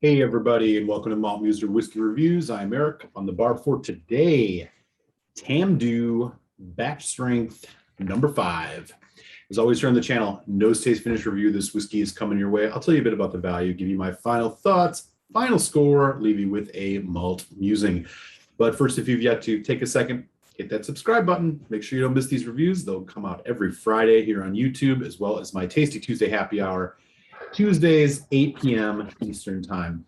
Hey everybody, and welcome to Malt Muser Whiskey Reviews. I'm Eric. On the bar for today, Tamdhu Batch Strength number 5. As always here on the channel, nose taste finish review. This whiskey is coming your way. I'll tell you a bit about the value, give you my final thoughts, final score, leave you with a malt musing. But first, if you've yet to take a second, hit that subscribe button. Make sure you don't miss these reviews. They'll come out every Friday here on YouTube, as well as my Tasty Tuesday happy hour, Tuesdays, 8 p.m. Eastern Time.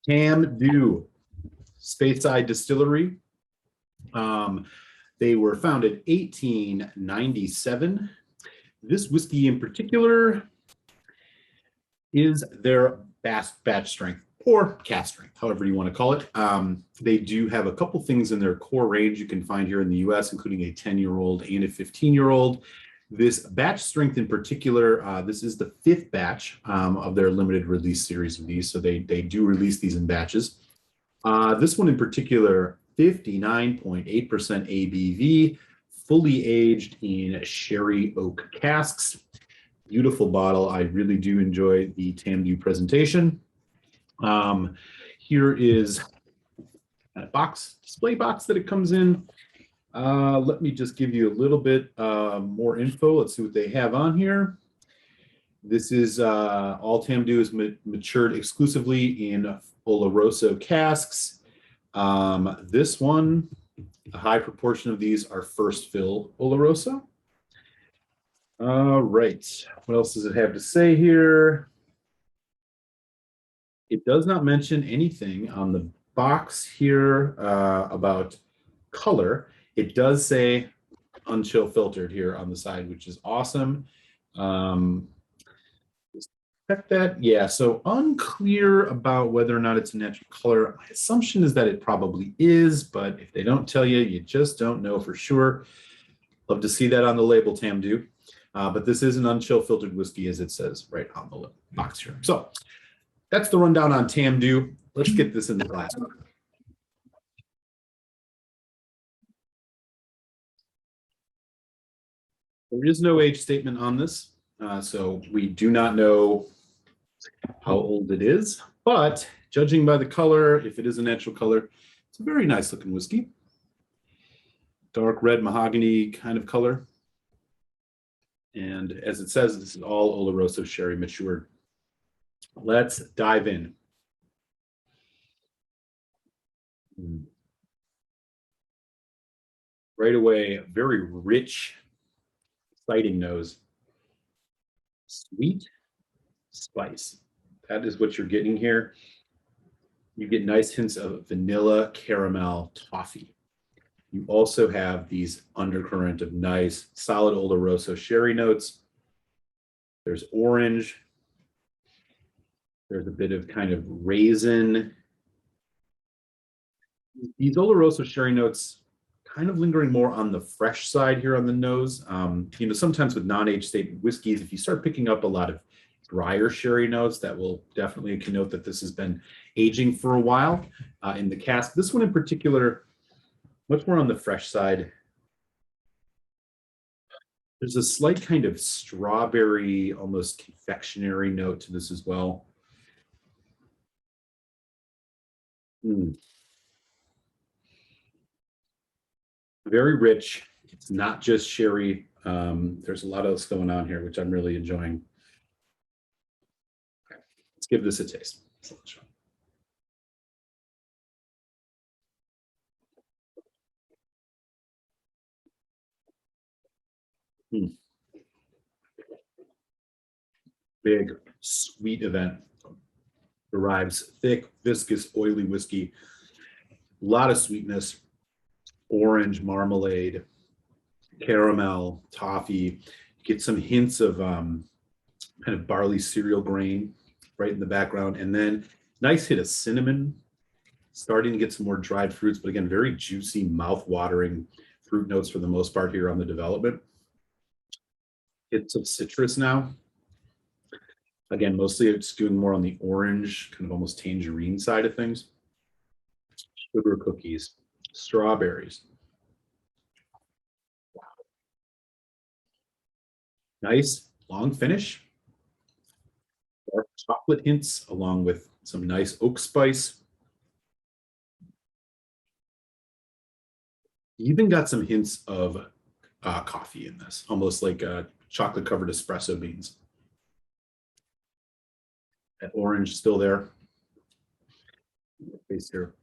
Tamdhu, Speyside Distillery. They were founded 1897. This whiskey in particular is their batch strength or cask strength, however you want to call it. They do have a couple things in their core range you can find here in the US, including a 10-year-old and a 15-year-old. This batch strength in particular, this is the 5th batch of their limited release series of these. So they do release these in batches. This one in particular, 59.8% ABV, fully aged in sherry oak casks. Beautiful bottle. I really do enjoy the Tamdhu presentation. Here is a display box that it comes in. Let me just give you a little bit more info. Let's see what they have on here. This is all Tamdhu is matured exclusively in Oloroso casks. This one, a high proportion of these are first fill Oloroso. All right, what else does it have to say here? It does not mention anything on the box here about color. It does say unchill filtered here on the side, which is awesome. Check that. Yeah, so unclear about whether or not it's a natural color. My assumption is that it probably is, but if they don't tell you, you just don't know for sure. Love to see that on the label, Tamdhu. But this is an unchill filtered whiskey, as it says right on the box here. So that's the rundown on Tamdhu. Let's get this in the glass. There is no age statement on this, so we do not know how old it is, but judging by the color, if it is a natural color, it's a very nice looking whiskey. Dark red mahogany kind of color. And as it says, this is all Oloroso sherry matured. Let's dive in. Right away, very rich, exciting nose. Sweet spice. That is what you're getting here. You get nice hints of vanilla, caramel, toffee. You also have these undercurrent of nice, solid Oloroso sherry notes. There's orange. There's a bit of kind of raisin. These Oloroso sherry notes kind of lingering more on the fresh side here on the nose. You know, sometimes with non-age state whiskeys, if you start picking up a lot of drier sherry notes, that will definitely connote that this has been aging for a while in the cask. This one in particular, much more on the fresh side. There's a slight kind of strawberry, almost confectionery note to this as well. Very rich. It's not just sherry. There's a lot else going on here, which I'm really enjoying. Okay, let's give this a taste. Big, sweet event. Arrives thick, viscous, oily whiskey. A lot of sweetness. Orange, marmalade, caramel, toffee. You get some hints of kind of barley cereal grain right in the background. And then nice hit of cinnamon, starting to get some more dried fruits, but again, very juicy, mouth-watering fruit notes for the most part here on the development. Hits of citrus now. Again, mostly it's doing more on the orange, kind of almost tangerine side of things. Sugar cookies, strawberries. Wow. Nice long finish. Dark chocolate hints along with some nice oak spice. Even got some hints of coffee in this, almost like chocolate covered espresso beans. That orange still there. Taste here.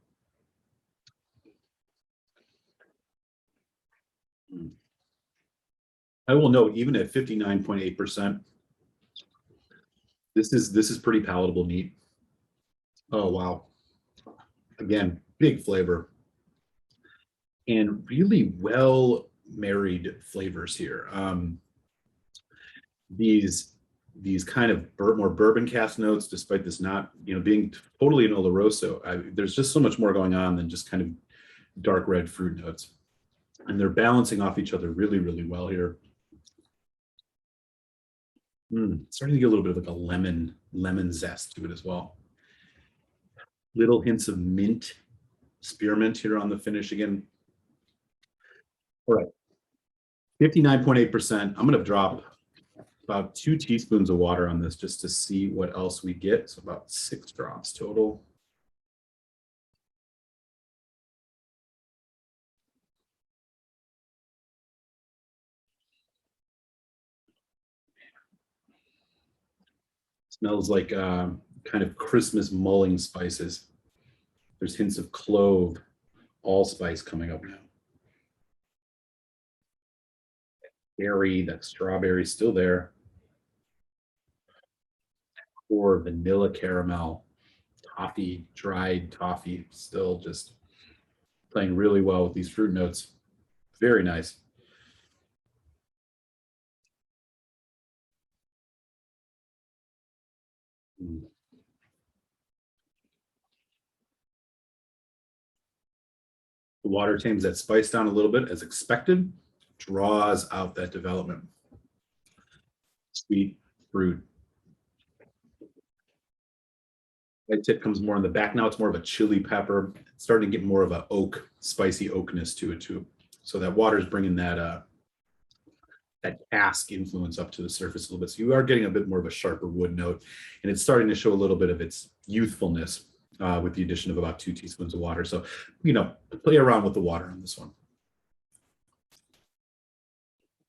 I will note, even at 59.8%, this is pretty palatable neat. Oh wow. Again, big flavor. And really well married flavors here. These kind of more bourbon cast notes, despite this not being totally an Oloroso. There's just so much more going on than just kind of dark red fruit notes, and they're balancing off each other really, really well here. Starting to get a little bit of like a lemon zest to it as well. Little hints of mint, spearmint here on the finish again. All right, 59.8%. I'm going to drop about 2 teaspoons of water on this just to see what else we get. So about 6 drops total. Smells like kind of Christmas mulling spices. There's hints of clove, allspice coming up now. Berry, that strawberry still there. Or vanilla caramel, toffee, dried toffee, still just playing really well with these fruit notes. Very nice. The water tames that spice down a little bit as expected, draws out that development. Sweet fruit. That tip comes more in the back. Now it's more of a chili pepper. It's starting to get more of a oak, spicy oakness to it too. So that water is bringing that that cask influence up to the surface a little bit. So you are getting a bit more of a sharper wood note, and it's starting to show a little bit of its youthfulness with the addition of about 2 teaspoons of water. So, play around with the water on this one.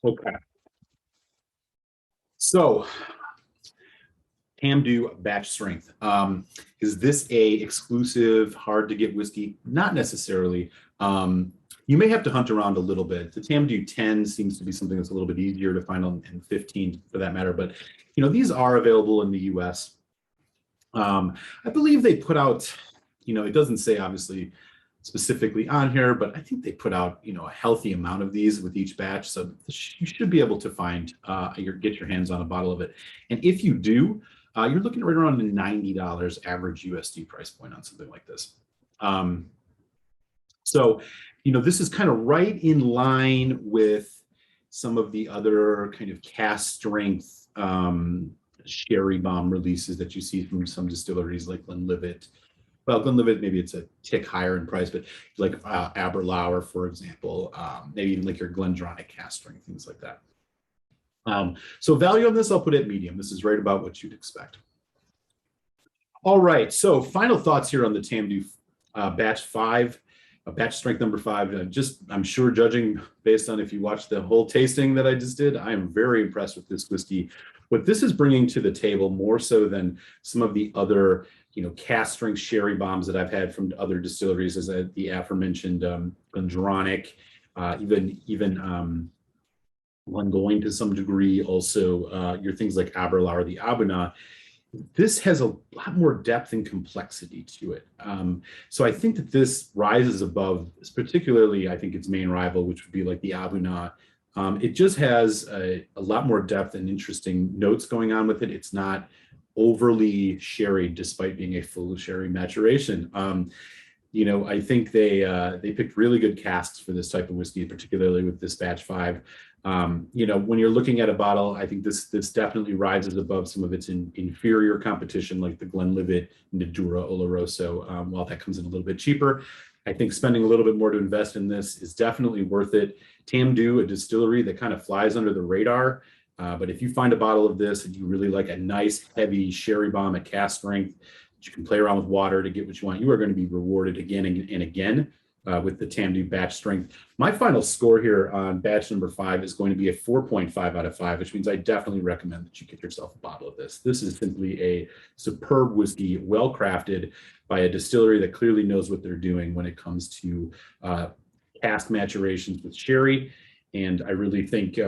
Okay. So, Tamdhu batch strength. Is this a exclusive, hard to get whiskey? Not necessarily. You may have to hunt around a little bit. The Tamdhu 10 seems to be something that's a little bit easier to find on, and 15 for that matter. But these are available in the US. I believe they put out, it doesn't say obviously specifically on here, but I think they put out, a healthy amount of these with each batch. So you should be able to find, get your hands on a bottle of it. And if you do, you're looking right around the $90 average USD price point on something like this. So, this is kind of right in line with some of the other kind of cast strength sherry bomb releases that you see from some distilleries like Glenlivet. Well, Glenlivet, maybe it's a tick higher in price, but like Aberlour, for example, maybe even like your Glendronach cast strength, things like that. So value on this, I'll put it medium. This is right about what you'd expect. All right, so final thoughts here on the Tamdhu batch 5. Batch strength number 5. I'm sure judging based on if you watched the whole tasting that I just did, I am very impressed with this whiskey. What this is bringing to the table, more so than some of the other, cast strength sherry bombs that I've had from other distilleries, is the aforementioned Glendronach, even Glengoyne to some degree. Also, your things like Aberlour, the Abuna. This has a lot more depth and complexity to it. So I think that this rises above, particularly, I think its main rival, which would be like the Abuna. It just has a lot more depth and interesting notes going on with it. It's not overly sherry, despite being a full sherry maturation. I think they picked really good casks for this type of whiskey, particularly with this batch 5. When you're looking at a bottle, I think this definitely rises above some of its inferior competition, like the Glenlivet Nadura Oloroso. While that comes in a little bit cheaper, I think spending a little bit more to invest in this is definitely worth it. Tamdhu, a distillery that kind of flies under the radar. But if you find a bottle of this and you really like a nice, heavy sherry bomb at cast strength, you can play around with water to get what you want. You are going to be rewarded again and again with the Tamdhu batch strength. My final score here on batch number 5 is going to be a 4.5 out of 5, which means I definitely recommend that you get yourself a bottle of this. This is simply a superb whiskey, well crafted by a distillery that clearly knows what they're doing when it comes to cask maturations with sherry. And I really think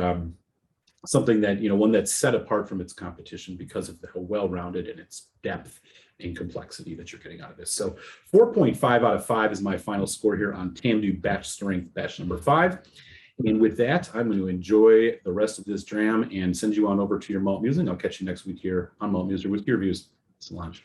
something that, one that's set apart from its competition because of how well-rounded and its depth and complexity that you're getting out of this. So 4.5 out of 5 is my final score here on Tamdhu batch strength, batch number 5. And with that, I'm going to enjoy the rest of this dram and send you on over to your malt musing. I'll catch you next week here on Malt Muser Whiskey Reviews. Solange.